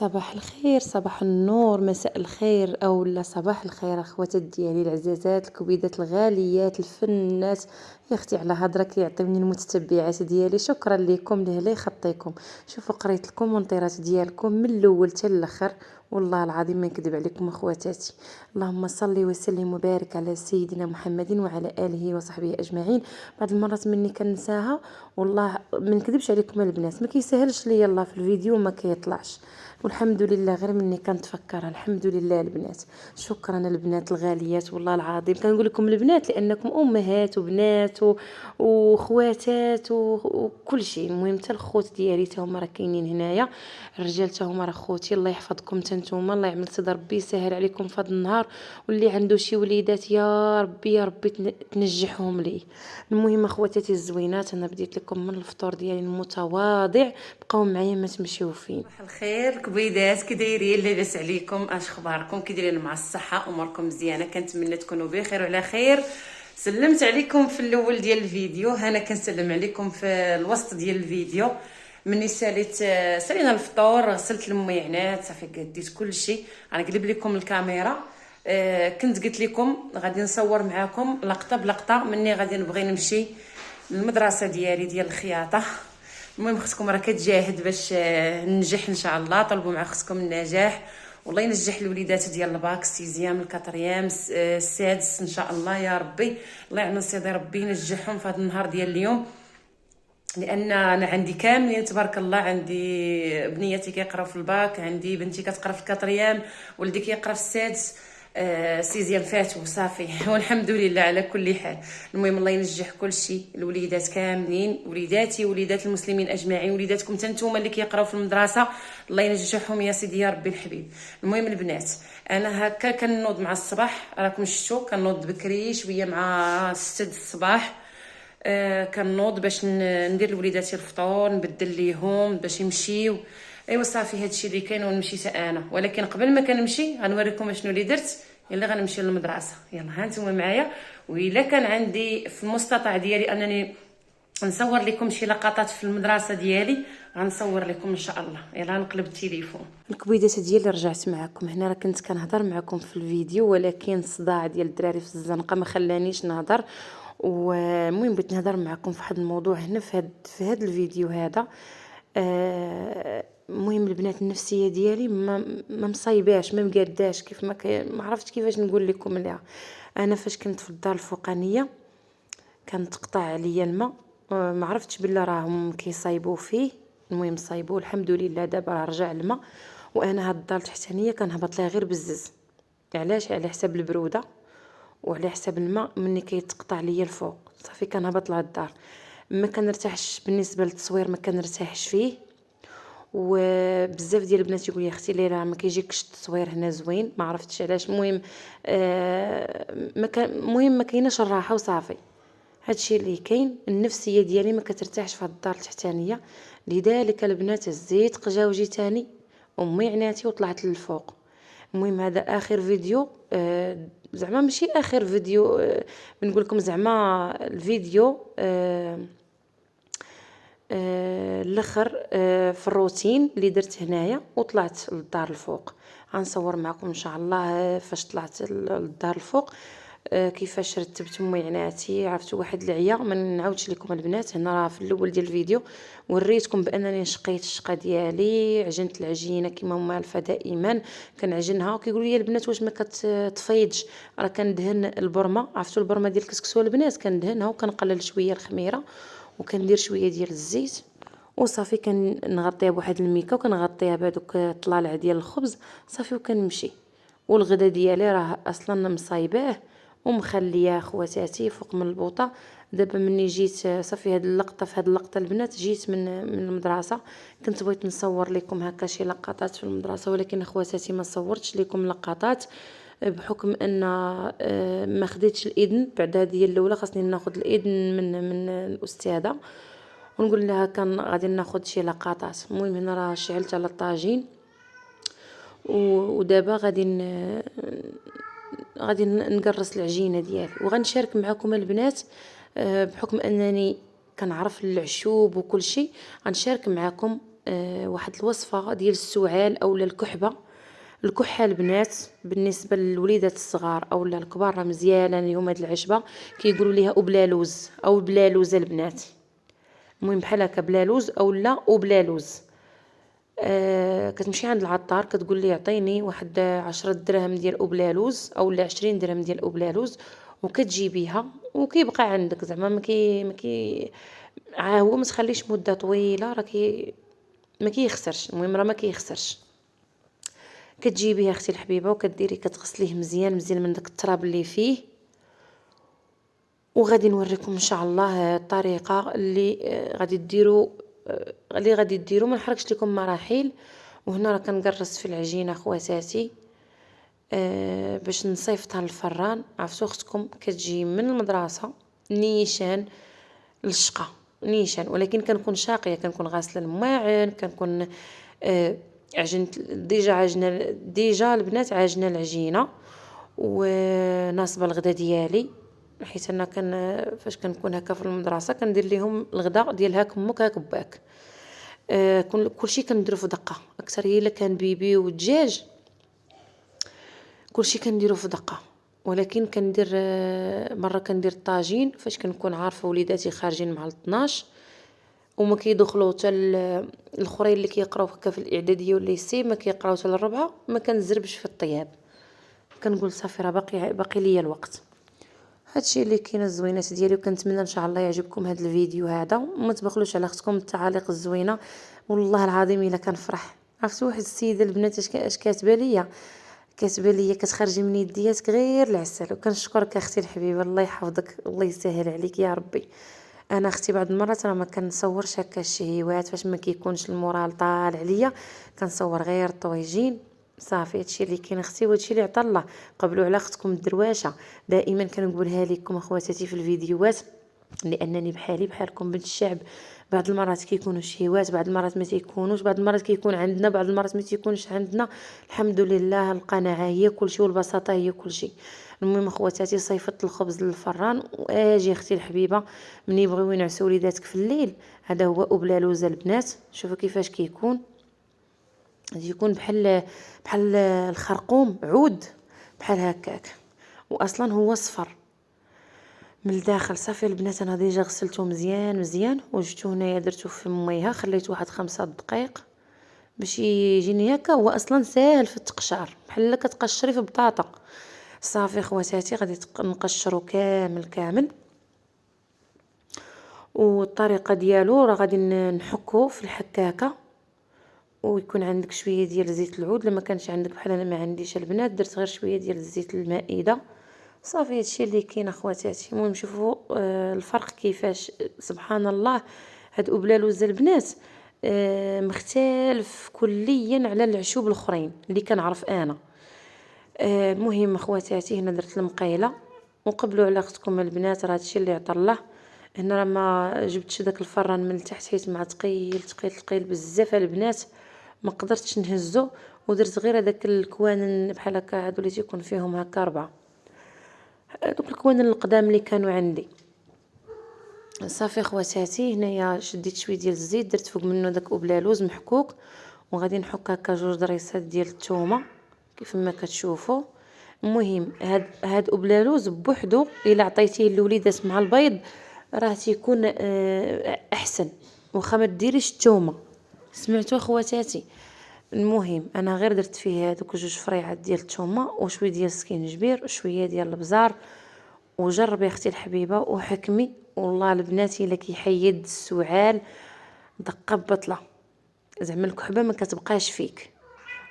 صباح الخير، صباح النور، مساء الخير أو صباح الخير أخواتات ديالي العزازات، الكبيدات الغاليات، الفنات. يا اختي على هضرك يعطيوني المتتبعات ديالي، شكرا لكم لله يخطيكم. شوفوا قريت الكومونتيرات ديالكم من الاول حتى الاخر، والله العظيم ما نكذب عليكم اخواتاتي. اللهم صل وسلم وبارك على سيدنا محمد وعلى اله وصحبه اجمعين. بعض المرات مني كنساها، والله ما نكذبش عليكم البنات، ما كيسهلش ليا الله في الفيديو ما كيطلعش، والحمد لله غير مني كنتفكرها. الحمد لله البنات، شكرا البنات الغاليات، والله العظيم كنقول لكم البنات لانكم امهات وبنات وخواتات وكل شيء. المهم حتى الخوت ديالي تا هما راه كاينين هنايا، الرجال تا هما راه خوتي. الله يحفظكم حتى نتوما، الله يعمل صدر ربي يسهل عليكم في هذا النهار، واللي عنده شي وليدات يا ربي يا ربي تنجحهم لي. المهم اخواتاتي الزوينات، انا بديت لكم من الفطور ديالي المتواضع، بقاو معايا ما تمشيو فين. صباح الخير كبيدات، كي دايرين؟ لاباس عليكم؟ اش اخباركم؟ كي دايرين مع الصحه؟ اموركم مزيانه؟ كنتمنى تكونوا بخير وعلى خير. سلمت عليكم في الاول ديال الفيديو، هنا كنسلم عليكم في الوسط ديال الفيديو. مني سالينا الفطور، غسلت الميعنات صافي، قديت كل شيء. غنقلب لكم الكاميرا. كنت قلت لكم غادي نصور معاكم لقطه بلقطه مني غادي نبغي نمشي للمدرسه ديالي ديال الخياطه. المهم اختكم راه كتجاهد باش ننجح ان شاء الله. طلبوا مع اختكم النجاح، والله ينجح الوليدات ديال الباك، السيزيام، الكاتريام، السادس ان شاء الله يا ربي. الله يعمل سيدي ربي ينجحهم في هذا النهار ديال اليوم، لان انا عندي كاملين تبارك الله. عندي بنياتي كيقراو في الباك، عندي بنتي كتقرا في الكاتريام، ولدي كيقرا في السادس. سيزيام فات وصافي والحمد لله على كل حال. المهم الله ينجح كل شيء، الوليدات كاملين، وليداتي وليدات المسلمين اجمعين، وليداتكم حتى نتوما اللي كيقراو في المدرسه، الله ينجحهم يا سيدي يا ربي الحبيب. المهم البنات، انا هكا كنوض مع الصباح، راكم شفتوا كنوض بكري شويه مع 6 الصباح. كنوض باش ندير لوليداتي الفطور، نبدل ليهم باش يمشيو. ايوا صافي هادشي اللي كاين، ونمشي حتى انا. ولكن قبل ما كنمشي غنوريكم شنو اللي درت. يلا غنمشي للمدرسه، يلا ها نتوما معايا. والا كان عندي في المستطاع ديالي انني نصور لكم شي لقطات في المدرسه ديالي، غنصور لكم ان شاء الله. يلا نقلب التليفون. الكبيدات ديالي رجعت معكم هنا، راه كنت كنهضر معكم في الفيديو، ولكن الصداع ديال الدراري في الزنقه ما خلانيش نهضر. والمهم بغيت نهضر معكم في واحد الموضوع هنا في هذا الفيديو هذا. المهم البنات، النفسيه ديالي ما مصايباش، ما مقاداش، كيف ما عرفتش كيفاش نقول لكم ليها. انا فاش كنت في الدار الفوقانيه كانت تقطع عليا الماء، ما عرفتش بلا راهم كيصايبوا فيه. المهم صايبوه الحمد لله، دابا رجع الماء. وانا هاد الدار التحتانيه كنهبط لها غير بزز. علاش؟ على حساب البروده وعلى حساب الماء. مني كيتقطع ليا الفوق صافي كنهبط لها الدار، ما كنرتاحش بالنسبه للتصوير، ما كنرتاحش فيه. وبزاف ديال البنات يقول لي اختي ليلى ما كيجيكش التصوير هنا زوين، ما عرفتش علاش. المهم ما كان المهم ما كايناش الراحه وصافي. هادشي اللي كاين. النفسيه ديالي ما كترتاحش في هاد الدار التحتانيه، لذلك البنات هزيت قجاوجي تاني امي عناتي وطلعت للفوق. المهم هذا اخر فيديو، زعما ماشي اخر فيديو، بنقول لكم زعما الفيديو الاخر في الروتين اللي درت هنايا، وطلعت للدار الفوق. غنصور معكم ان شاء الله فاش طلعت للدار الفوق، كيفاش رتبت ميعناتي. عرفتوا واحد العيا ما نعاودش لكم البنات، هنا راه في الاول ديال الفيديو وريتكم بانني شقيت الشقه ديالي، عجنت العجينه كما هما الفا دائما كنعجنها. وكيقولوا لي البنات واش ما كتفيضش؟ راه كندهن البرمه، عرفتوا البرمه ديال الكسكسو البنات، كندهنها وكنقلل شويه الخميره وكندير شويه ديال الزيت وصافي، كنغطيها بواحد الميكا وكنغطيها بهذوك الطلالع ديال الخبز صافي وكنمشي. والغدا ديالي راه اصلا مصايباه ومخليه خواتاتي فوق من البوطه. دابا مني جيت صافي هاد اللقطه، في هاد اللقطه البنات جيت من المدرسه، كنت بغيت نصور لكم هكا شي لقطات في المدرسه، ولكن اخواتاتي ما صورتش لكم لقطات بحكم ان ما خديتش الاذن. بعد هذه الاولى خاصني ناخذ الاذن من الاستاذه ونقول لها كان غادي ناخذ شي لقطات. المهم هنا راه شعلت على الطاجين ودابا غادي نقرص العجينه ديالي وغنشارك معكم البنات. بحكم انني كنعرف العشوب وكل شيء غنشارك معكم واحد الوصفه ديال السعال اولا الكحبه. الكحه البنات بالنسبه للوليدات الصغار اولا الكبار راه مزيانه اليوم هاد العشبه كيقولوا ليها اوبلالوز او بلالوز البنات. المهم بحال هكا بلالوز اولا اوبلالوز. كتمشي عند العطار كتقول ليه عطيني واحد 10 دراهم ديال اوبلالوز اولا 20 درهم ديال اوبلالوز وكتجيبيها وكيبقى عندك زعما مكي هو ما تخليش مده طويله راه ما كيخسرش. المهم راه ما كيخسرش. كتجيبيه اختي الحبيبه وكديري كتغسليه مزيان مزيان من داك التراب اللي فيه. وغادي نوريكم ان شاء الله الطريقه اللي غادي ديروا ما نحرقش لكم مراحل. وهنا راه كنقرص في العجينه خواتاتي باش نصيفطها للفران. عرفتوا اختكم كتجي من المدرسه نيشان للشقه نيشان، ولكن كنكون شاقيه كنكون غاسله الماعن كنكون عجنت ديجا البنات عاجنه العجينه وناصبه الغدا ديالي. حيت انا فاش كنكون هكا في المدرسه كندير لهم الغدا ديال هاك امك هاك باك. كلشي كنديرو في دقه اكثر الا كان بيبي ودجاج كلشي كنديرو في دقه. ولكن كندير مره كندير طاجين فاش كنكون عارفه وليداتي خارجين مع 12 وما كيدخلوا حتى الاخرين اللي كيقراو هكا في الاعداديه ولا السي ما كيقراو حتى الربعه ما كنزربش في الطياب. كنقول صافي راه باقي ليا الوقت. هادشي اللي كاين الزوينات ديالي وكنتمنى ان شاء الله يعجبكم هذا الفيديو هذا وما تبخلوش على اختكم التعاليق الزوينه. والله العظيم الا كنفرح. عرفتوا واحد السيده البنات اش كاتبه ليا كتخرجي من يدياتك غير العسل. وكنشكرك اختي الحبيبه الله يحفظك الله يسهل عليك يا ربي. انا اختي بعض المرات راه ما كنصورش هكا الشهيوات فاش ما كيكونش المورال طالع عليا كنصور غير الطويجين صافي. هادشي اللي كاين اختي وهادشي اللي عطا الله. قبلوا على اختكم الدرواشه دائما كنقولها لكم اخواتاتي في الفيديوهات لانني بحالكم بنت الشعب. بعض المرات كيكونوا شهيوات بعض المرات ما تيكونوش بعض المرات كيكون عندنا بعض المرات ما تيكونش عندنا. الحمد لله القناعه هي كلشي والبساطه هي كلشي. المهم اخواتاتي صيفط الخبز للفران واجي اختي الحبيبه من يبغيو ينعسوا وليداتك في الليل. هذا هو اوبلالوز البنات. شوفوا كيفاش كيكون يكون بحال الخرقوم عود بحال هكاك واصلا هو صفر من الداخل. صافي البنات انا ديجا غسلته مزيان وجبته هنايا درته في ميها خليته واحد 5 دقائق باش يجيني هكا. هو اصلا ساهل في التقشار بحال كتقشري في بطاطا. صافي خواتاتي غادي نقشرو كامل والطريقه ديالو راه غادي نحكو في الحكاكه ويكون عندك شويه ديال زيت العود. لما كانش عندك بحال انا ما عنديش البنات درت غير شويه ديال زيت المائده. صافي هادشي اللي كاين اخواتاتي. المهم شوفوا الفرق كيفاش سبحان الله. هاد اوبلالوز البنات مختلف كليا على العشوب الاخرين اللي كنعرف انا. المهم اخواتاتي هنا درت المقيله وقبلوا على اختكم البنات راه هادشي اللي عطا الله. هنا راه ما جبتش داك الفران من التحت حيت مع ثقيل بزاف البنات ما قدرتش نهزو ودرت غير هذاك الكوانن بحال هكا هادو اللي تيكون فيهم هكا 4 دوك الكوانن القدام اللي كانوا عندي. صافي خواتاتي هنايا شديت شويه ديال الزيت درت فوق منه داك اوبلالوز محكوك وغادي نحك هكا 2 ضريسات ديال الثومه كيف ما كتشوفوا. المهم هاد اوبلالوز بوحدو الا عطيتيه للوليدات مع البيض راه تيكون احسن واخا ما ديريش الثومه. سمعتوا خواتاتي. المهم انا غير درت فيه هذوك 2 فريعات ديال الثومه وشويه ديال السكينجبير وشويه ديال البزار. وجربي اختي الحبيبه وحكمي والله البنات الا كيحيد السعال دقه ببطله زعما الكحبه ما كتبقاش فيك.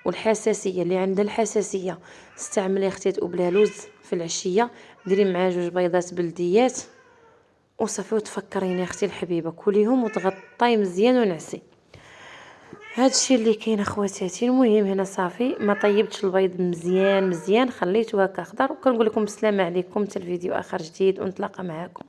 والحساسيه اللي عندها الحساسيه استعملي اختي اوبلالوز في العشيه ديري معاه 2 بيضات بلديات وصافي وتفكريني اختي الحبيبه كليهم وتغطاي مزيان ونعسي. هادشي اللي كاين اخواتاتي. المهم هنا صافي ما طيبتش البيض مزيان خليته هكا خضر. وكنقول لكم السلام عليكم حتى الفيديو اخر جديد ونتلاقى معكم.